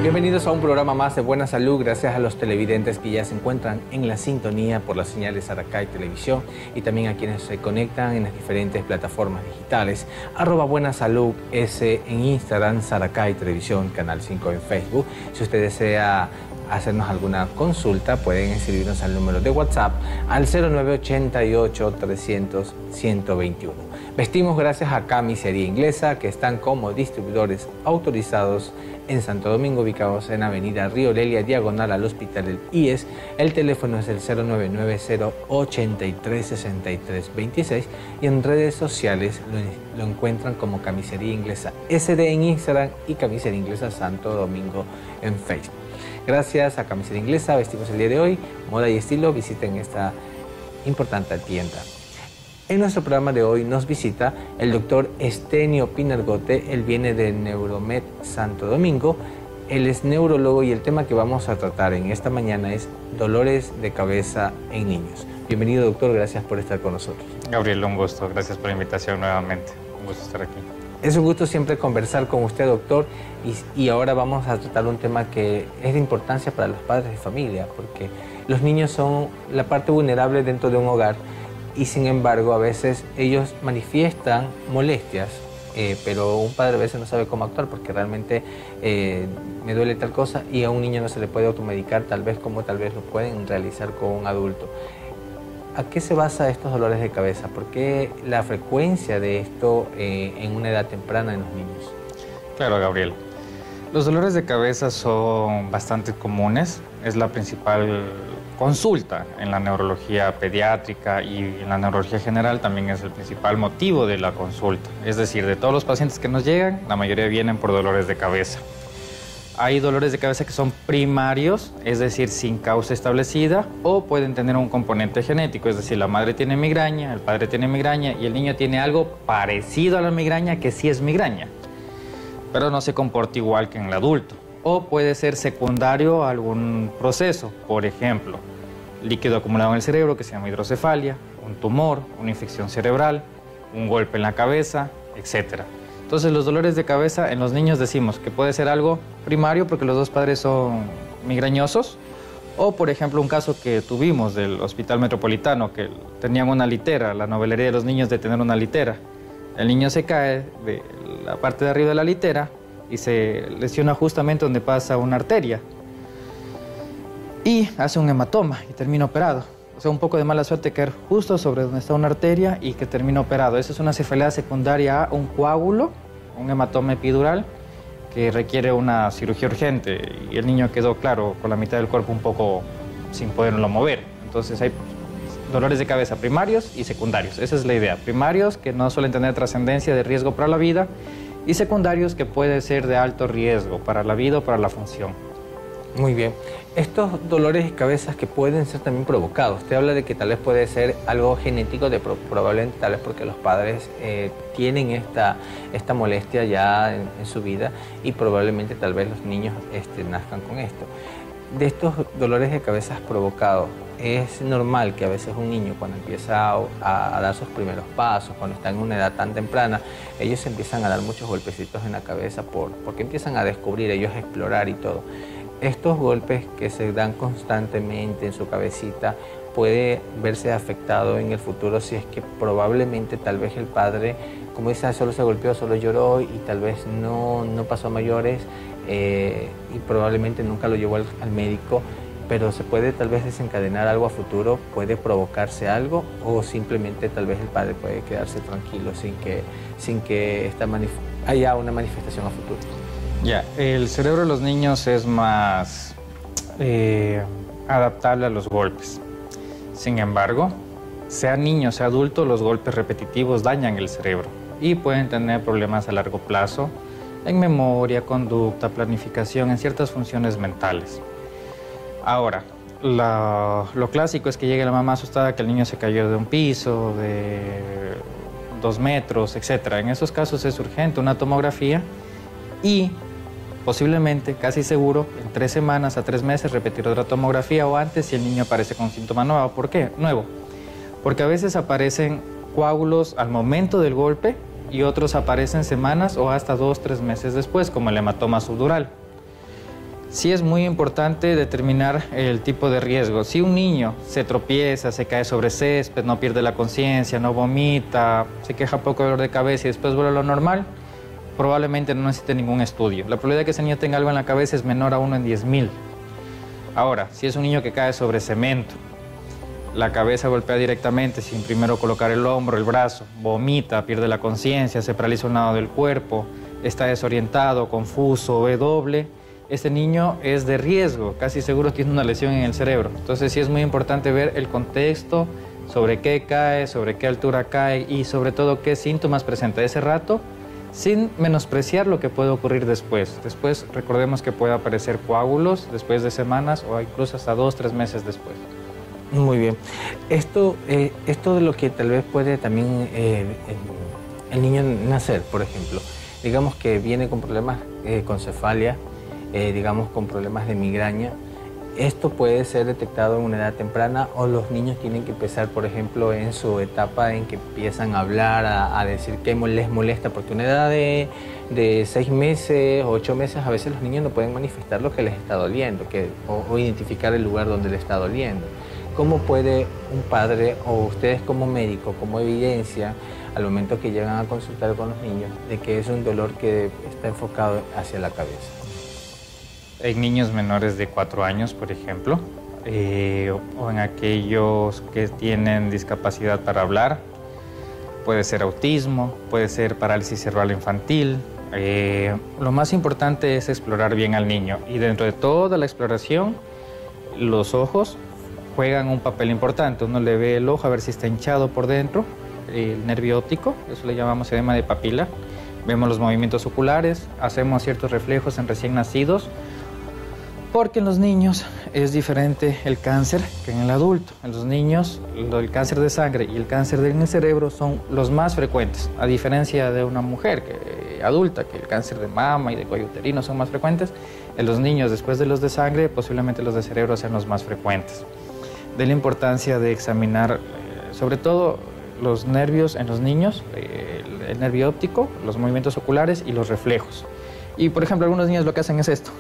Bienvenidos a un programa más de Buena Salud, gracias a los televidentes que ya se encuentran en la sintonía por las señales Saracay Televisión y también a quienes se conectan en las diferentes plataformas digitales. Buena Salud S en Instagram, Saracay Televisión, Canal 5 en Facebook. Si usted desea hacernos alguna consulta, pueden escribirnos al número de WhatsApp al 0988-300-121. Vestimos gracias a Camisería Inglesa, que están como distribuidores autorizados en Santo Domingo, ubicados en Avenida Río Lelia, diagonal al Hospital del IES. El teléfono es el 0990-836326 y en redes sociales lo encuentran como Camisería Inglesa SD en Instagram y Camisería Inglesa Santo Domingo en Facebook. Gracias a Camisería Inglesa vestimos el día de hoy, moda y estilo. Visiten esta importante tienda. En nuestro programa de hoy nos visita el doctor Estenio Pinargote. Él viene de Neuromed Santo Domingo. Él es neurólogo y el tema que vamos a tratar en esta mañana es dolores de cabeza en niños. Bienvenido, doctor, gracias por estar con nosotros. Gabriel, un gusto, gracias por la invitación nuevamente. Un gusto estar aquí. Es un gusto siempre conversar con usted, doctor, y ahora vamos a tratar un tema que es de importancia para los padres de familia, porque los niños son la parte vulnerable dentro de un hogar y sin embargo a veces ellos manifiestan molestias, pero un padre a veces no sabe cómo actuar porque realmente me duele tal cosa y a un niño no se le puede automedicar tal vez como tal vez lo pueden realizar con un adulto. ¿A qué se basa estos dolores de cabeza? ¿Por qué la frecuencia de esto en una edad temprana en los niños? Claro, Gabriel. Los dolores de cabeza son bastante comunes. Es la principal consulta en la neurología pediátrica y en la neurología general también es el principal motivo de la consulta. Es decir, de todos los pacientes que nos llegan, la mayoría vienen por dolores de cabeza. Hay dolores de cabeza que son primarios, es decir, sin causa establecida, o pueden tener un componente genético, es decir, la madre tiene migraña, el padre tiene migraña y el niño tiene algo parecido a la migraña que sí es migraña, pero no se comporta igual que en el adulto. O puede ser secundario a algún proceso, por ejemplo, líquido acumulado en el cerebro que se llama hidrocefalia, un tumor, una infección cerebral, un golpe en la cabeza, etc. Entonces, los dolores de cabeza en los niños decimos que puede ser algo primario porque los dos padres son migrañosos, o por ejemplo un caso que tuvimos del Hospital Metropolitano que tenían una litera, la novelería de los niños de tener una litera. El niño se cae de la parte de arriba de la litera y se lesiona justamente donde pasa una arteria y hace un hematoma y termina operado. O sea, un poco de mala suerte caer justo sobre donde está una arteria y que termina operado. Esa es una cefalea secundaria a un coágulo, un hematoma epidural que requiere una cirugía urgente y el niño quedó, claro, con la mitad del cuerpo un poco sin poderlo mover. Entonces hay dolores de cabeza primarios y secundarios. Esa es la idea. Primarios que no suelen tener trascendencia de riesgo para la vida y secundarios que pueden ser de alto riesgo para la vida o para la función. Muy bien. Estos dolores de cabeza que pueden ser también provocados. Usted habla de que tal vez puede ser algo genético, probablemente tal vez porque los padres tienen esta molestia ya en su vida y probablemente tal vez los niños nazcan con esto. De estos dolores de cabeza provocados, es normal que a veces un niño cuando empieza a dar sus primeros pasos, cuando está en una edad tan temprana, ellos empiezan a dar muchos golpecitos en la cabeza porque empiezan a descubrir, ellos a explorar y todo. Estos golpes que se dan constantemente en su cabecita puede verse afectado en el futuro si es que probablemente tal vez el padre, como dice, solo se golpeó, solo lloró y tal vez no pasó a mayores y probablemente nunca lo llevó al médico, pero se puede tal vez desencadenar algo a futuro, puede provocarse algo o simplemente tal vez el padre puede quedarse tranquilo sin que haya una manifestación a futuro. Ya, el cerebro de los niños es más adaptable a los golpes. Sin embargo, sea niño, sea adulto, los golpes repetitivos dañan el cerebro y pueden tener problemas a largo plazo en memoria, conducta, planificación, en ciertas funciones mentales. Ahora, lo clásico es que llegue la mamá asustada que el niño se cayó de un piso, de 2 metros, etc. En esos casos es urgente una tomografía y posiblemente, casi seguro, en 3 semanas a 3 meses repetir otra tomografía o antes si el niño aparece con síntoma nuevo. ¿Por qué? Nuevo. Porque a veces aparecen coágulos al momento del golpe y otros aparecen semanas o hasta 2 o 3 meses después, como el hematoma subdural. Sí es muy importante determinar el tipo de riesgo. Si un niño se tropieza, se cae sobre césped, no pierde la conciencia, no vomita, se queja poco de dolor de cabeza y después vuelve a lo normal, probablemente no necesite ningún estudio. La probabilidad de que ese niño tenga algo en la cabeza es menor a 1 en 10.000. Ahora, si es un niño que cae sobre cemento, la cabeza golpea directamente sin primero colocar el hombro, el brazo, vomita, pierde la conciencia, se paraliza un lado del cuerpo, está desorientado, confuso, ve doble, este niño es de riesgo, casi seguro tiene una lesión en el cerebro. Entonces sí es muy importante ver el contexto, sobre qué cae, sobre qué altura cae y sobre todo qué síntomas presenta ese rato, sin menospreciar lo que puede ocurrir después. Después recordemos que puede aparecer coágulos después de semanas o incluso hasta 2 o 3 meses después. Muy bien. Esto de lo que tal vez puede también el niño nacer, por ejemplo. Digamos que viene con problemas con cefalia, digamos con problemas de migraña. ¿Esto puede ser detectado en una edad temprana o los niños tienen que empezar, por ejemplo, en su etapa en que empiezan a hablar, a decir qué les molesta? Porque una edad de 6 meses, 8 meses, a veces los niños no pueden manifestar lo que les está doliendo o identificar el lugar donde les está doliendo. ¿Cómo puede un padre o ustedes como médico, como evidencia, al momento que llegan a consultar con los niños, de que es un dolor que está enfocado hacia la cabeza? En niños menores de 4 años, por ejemplo, o en aquellos que tienen discapacidad para hablar, puede ser autismo, puede ser parálisis cerebral infantil. Lo más importante es explorar bien al niño y dentro de toda la exploración, los ojos juegan un papel importante. Uno le ve el ojo a ver si está hinchado por dentro, el nervio óptico, eso le llamamos edema de papila. Vemos los movimientos oculares, hacemos ciertos reflejos en recién nacidos, porque en los niños es diferente el cáncer que en el adulto. En los niños, el cáncer de sangre y el cáncer del cerebro son los más frecuentes, a diferencia de una mujer adulta, que el cáncer de mama y de cuello uterino son más frecuentes. En los niños, después de los de sangre, posiblemente los de cerebro sean los más frecuentes. De la importancia de examinar, sobre todo, los nervios en los niños, el nervio óptico, los movimientos oculares y los reflejos. Y, por ejemplo, algunos niños lo que hacen es esto.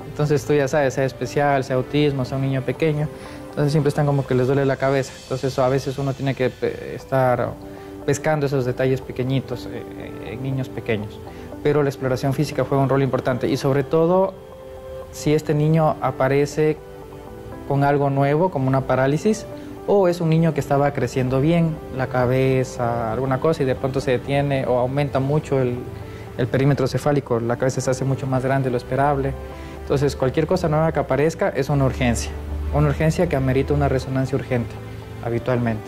Entonces tú ya sabes, sea especial, sea autismo, sea un niño pequeño, entonces siempre están como que les duele la cabeza. Entonces a veces uno tiene que estar pescando esos detalles pequeñitos en niños pequeños. Pero la exploración física juega un rol importante y sobre todo si este niño aparece con algo nuevo, como una parálisis, o es un niño que estaba creciendo bien, la cabeza, alguna cosa, y de pronto se detiene o aumenta mucho el perímetro cefálico, la cabeza se hace mucho más grande de lo esperable. Entonces, cualquier cosa nueva que aparezca es una urgencia que amerita una resonancia urgente, habitualmente.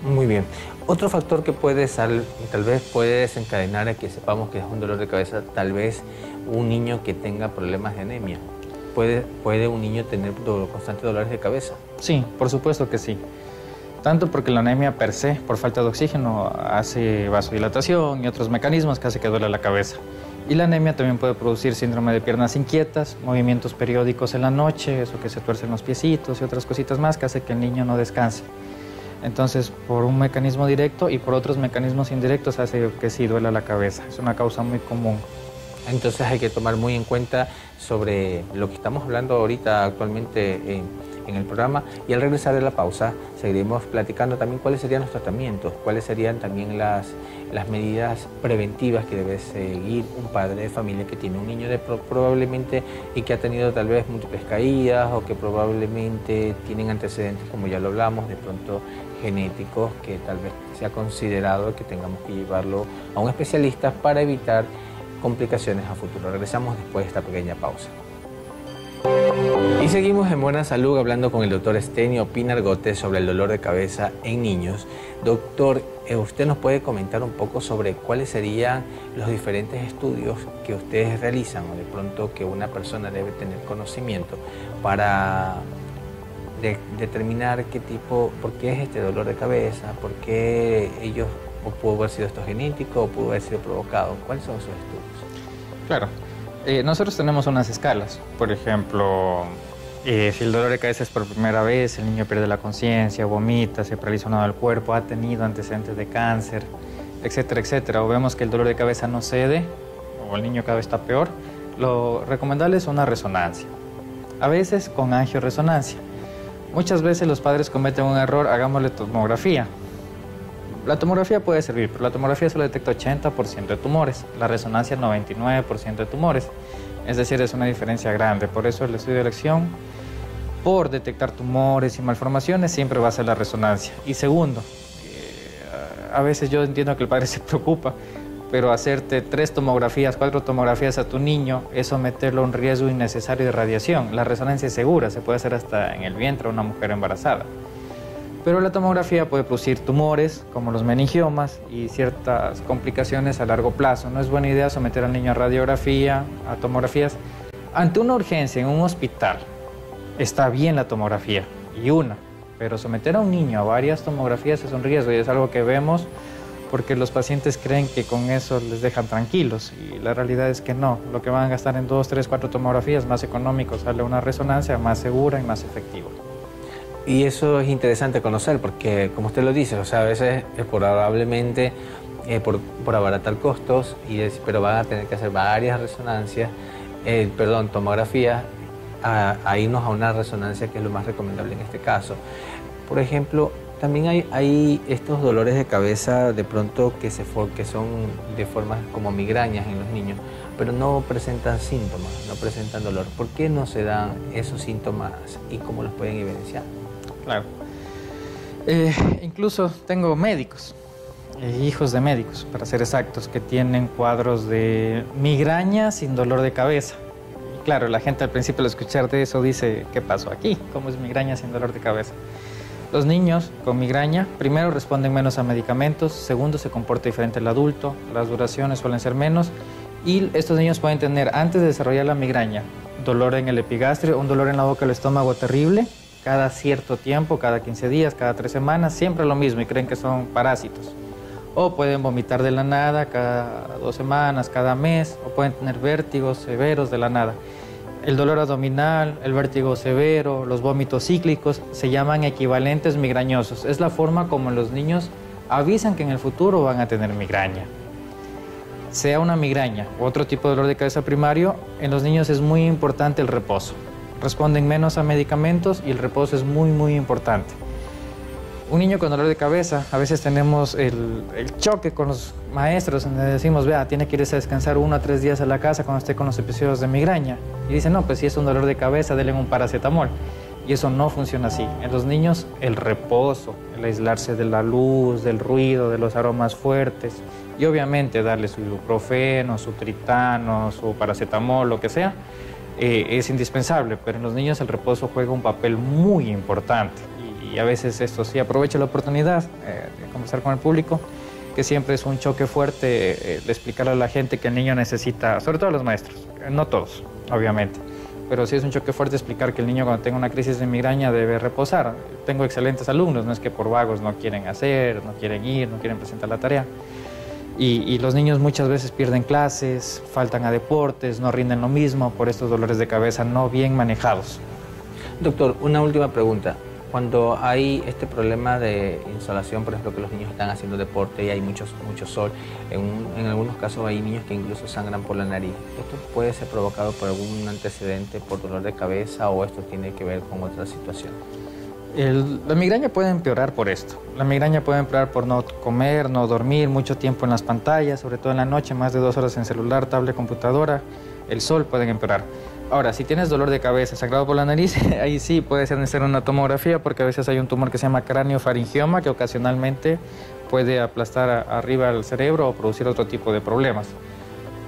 Muy bien. Otro factor que tal vez puede desencadenar a que sepamos que es un dolor de cabeza, tal vez un niño que tenga problemas de anemia. ¿Puede un niño tener constantes dolores de cabeza? Sí, por supuesto que sí. Tanto porque la anemia per se, por falta de oxígeno, hace vasodilatación y otros mecanismos que hace que duele la cabeza. Y la anemia también puede producir síndrome de piernas inquietas, movimientos periódicos en la noche, eso que se tuercen los piecitos y otras cositas más que hace que el niño no descanse. Entonces, por un mecanismo directo y por otros mecanismos indirectos hace que sí duela la cabeza. Es una causa muy común. Entonces hay que tomar muy en cuenta sobre lo que estamos hablando ahorita actualmente en el programa, y al regresar de la pausa seguiremos platicando también cuáles serían los tratamientos, cuáles serían también las medidas preventivas que debe seguir un padre de familia que tiene un niño probablemente y que ha tenido tal vez múltiples caídas o que probablemente tienen antecedentes, como ya lo hablamos, de pronto genéticos, que tal vez sea considerado que tengamos que llevarlo a un especialista para evitar complicaciones a futuro. Regresamos después de esta pequeña pausa. Y seguimos en Buena Salud hablando con el doctor Estenio Pinar Gote sobre el dolor de cabeza en niños. Doctor, ¿usted nos puede comentar un poco sobre cuáles serían los diferentes estudios que ustedes realizan o de pronto que una persona debe tener conocimiento para determinar por qué es este dolor de cabeza, por qué o pudo haber sido esto genético o pudo haber sido provocado? ¿Cuáles son sus estudios? Claro. Nosotros tenemos unas escalas. Por ejemplo, si el dolor de cabeza es por primera vez, el niño pierde la conciencia, vomita, se paraliza un lado del cuerpo, ha tenido antecedentes de cáncer, etcétera, etcétera. O vemos que el dolor de cabeza no cede, o el niño cada vez está peor, lo recomendable es una resonancia, a veces con angioresonancia. Muchas veces los padres cometen un error, hagámosle tomografía. La tomografía puede servir, pero la tomografía solo detecta 80% de tumores, la resonancia 99% de tumores. Es decir, es una diferencia grande. Por eso el estudio de elección, por detectar tumores y malformaciones, siempre va a ser la resonancia. Y segundo, a veces yo entiendo que el padre se preocupa, pero hacerte 3 tomografías, 4 tomografías a tu niño es someterlo a un riesgo innecesario de radiación. La resonancia es segura, se puede hacer hasta en el vientre de una mujer embarazada. Pero la tomografía puede producir tumores, como los meningiomas, y ciertas complicaciones a largo plazo. No es buena idea someter al niño a radiografía, a tomografías. Ante una urgencia en un hospital, está bien la tomografía, pero someter a un niño a varias tomografías es un riesgo, y es algo que vemos porque los pacientes creen que con eso les dejan tranquilos, y la realidad es que no. Lo que van a gastar en 2, 3, 4 tomografías, más económico, sale una resonancia más segura y más efectiva. Y eso es interesante conocer porque, como usted lo dice, o sea, a veces probablemente por abaratar costos, pero van a tener que hacer varias resonancias, tomografías, a irnos a una resonancia, que es lo más recomendable en este caso. Por ejemplo, también hay estos dolores de cabeza de pronto que son de formas como migrañas en los niños, pero no presentan síntomas, no presentan dolor. ¿Por qué no se dan esos síntomas y cómo los pueden evidenciar? Claro. Incluso tengo médicos, hijos de médicos, para ser exactos, que tienen cuadros de migraña sin dolor de cabeza. Y claro, la gente al principio al escuchar de eso dice, ¿qué pasó aquí? ¿Cómo es migraña sin dolor de cabeza? Los niños con migraña, primero, responden menos a medicamentos, segundo, se comporta diferente al adulto, las duraciones suelen ser menos, y estos niños pueden tener, antes de desarrollar la migraña, dolor en el epigastrio, un dolor en la boca del estómago terrible, cada cierto tiempo, cada 15 días, cada 3 semanas, siempre lo mismo, y creen que son parásitos. O pueden vomitar de la nada cada 2 semanas, cada mes, o pueden tener vértigos severos de la nada. El dolor abdominal, el vértigo severo, los vómitos cíclicos se llaman equivalentes migrañosos. Es la forma como los niños avisan que en el futuro van a tener migraña. Sea una migraña u otro tipo de dolor de cabeza primario, en los niños es muy importante el reposo. Responden menos a medicamentos y el reposo es muy, muy importante. Un niño con dolor de cabeza, a veces tenemos el choque con los maestros, donde decimos, vea, tiene que irse a descansar 1 a 3 días a la casa cuando esté con los episodios de migraña. Y dicen, no, pues si es un dolor de cabeza, denle un paracetamol. Y eso no funciona así. En los niños, el reposo, el aislarse de la luz, del ruido, de los aromas fuertes, y obviamente darle su ibuprofeno, su tritano, su paracetamol, lo que sea, es indispensable. Pero en los niños el reposo juega un papel muy importante. Y a veces esto sí, aprovecho la oportunidad de conversar con el público, que siempre es un choque fuerte de explicarle a la gente que el niño necesita, sobre todo a los maestros, no todos, obviamente, pero sí es un choque fuerte explicar que el niño cuando tenga una crisis de migraña debe reposar. Tengo excelentes alumnos, no es que por vagos no quieren hacer, no quieren ir, no quieren presentar la tarea. Y los niños muchas veces pierden clases, faltan a deportes, no rinden lo mismo por estos dolores de cabeza no bien manejados. Doctor, una última pregunta. Cuando hay este problema de insolación, por ejemplo, que los niños están haciendo deporte y hay mucho sol, en algunos casos hay niños que incluso sangran por la nariz. ¿Esto puede ser provocado por algún antecedente, por dolor de cabeza, o esto tiene que ver con otra situación? La migraña puede empeorar por esto. La migraña puede empeorar por no comer, no dormir, mucho tiempo en las pantallas, sobre todo en la noche, más de 2 horas en celular, tablet, computadora. El sol pueden empeorar. Ahora, si tienes dolor de cabeza, sangrado por la nariz, ahí sí puede ser necesaria una tomografía, porque a veces hay un tumor que se llama craneofaringioma, que ocasionalmente puede aplastar arriba al cerebro o producir otro tipo de problemas.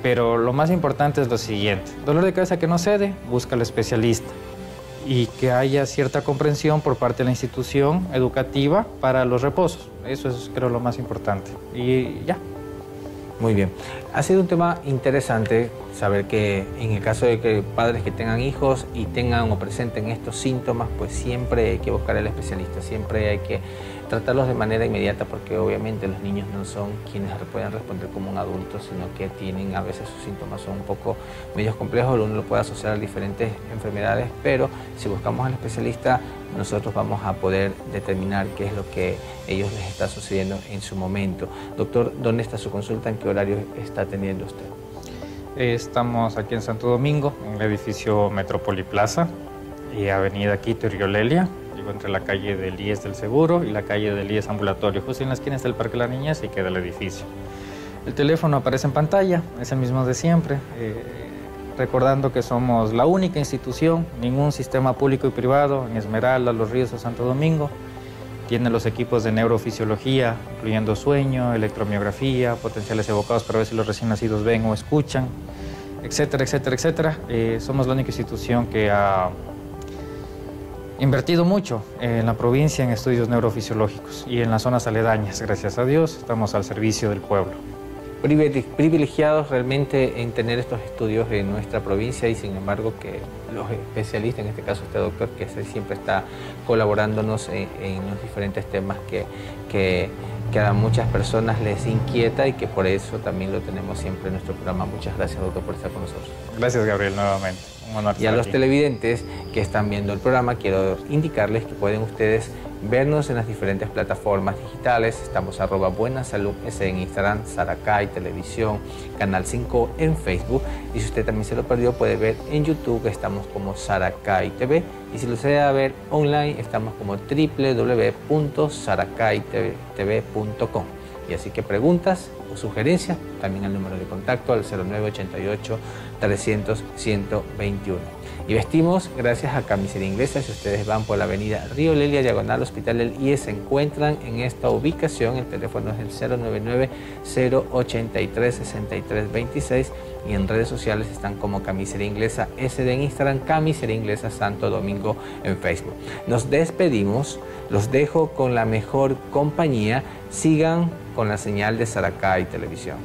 Pero lo más importante es lo siguiente: dolor de cabeza que no cede, busca al especialista, y que haya cierta comprensión por parte de la institución educativa para los reposos. Eso es, creo, lo más importante. Y ya. Muy bien. Ha sido un tema interesante saber que en el caso de que padres que tengan hijos y tengan o presenten estos síntomas, pues siempre hay que buscar al especialista, siempre hay que tratarlos de manera inmediata, porque obviamente los niños no son quienes pueden responder como un adulto, sino que tienen, a veces sus síntomas son un poco medios complejos, uno lo puede asociar a diferentes enfermedades, pero si buscamos al especialista, nosotros vamos a poder determinar qué es lo que a ellos les está sucediendo en su momento. Doctor, ¿dónde está su consulta? ¿En qué horario está atendiendo usted? Estamos aquí en Santo Domingo, en el edificio Metrópoli Plaza y Avenida Quito y Río Lelia, digo, entre la calle del IES del Seguro y la calle del IES Ambulatorio. Justo en la esquina está el Parque La Niñez y queda el edificio. El teléfono aparece en pantalla, es el mismo de siempre, recordando que somos la única institución, ningún sistema público y privado en Esmeralda, Los Ríos o Santo Domingo. Tiene los equipos de neurofisiología, incluyendo sueño, electromiografía, potenciales evocados para ver si los recién nacidos ven o escuchan, etcétera, etcétera, etcétera. Somos la única institución que ha invertido mucho en la provincia en estudios neurofisiológicos y en las zonas aledañas. Gracias a Dios, estamos al servicio del pueblo. Privilegiados realmente en tener estos estudios en nuestra provincia y sin embargo que los especialistas, en este caso este doctor, que siempre está colaborándonos en los diferentes temas que a muchas personas les inquieta y que por eso también lo tenemos siempre en nuestro programa. Muchas gracias, doctor, por estar con nosotros. Gracias, Gabriel, nuevamente. Un honor y a los televidentes que están viendo el programa, quiero indicarles que pueden ustedes vernos en las diferentes plataformas digitales. Estamos @buenasalud.es en Instagram, Saracay Televisión, Canal 5 en Facebook. Y si usted también se lo perdió, puede ver en YouTube, estamos como Saracay TV. Y si lo desea ver online, estamos como www.saracaytv.com. Y así que preguntas o sugerencias, también al número de contacto al 0988-300-121. Y vestimos gracias a Camisería Inglesa. Si ustedes van por la avenida Río Lelia, diagonal Hospital del IES, se encuentran en esta ubicación. El teléfono es el 099-083-6326 y en redes sociales están como Camisería Inglesa SD en Instagram, Camisería Inglesa Santo Domingo en Facebook. Nos despedimos, los dejo con la mejor compañía. Sigan con la señal de Saracay Televisión.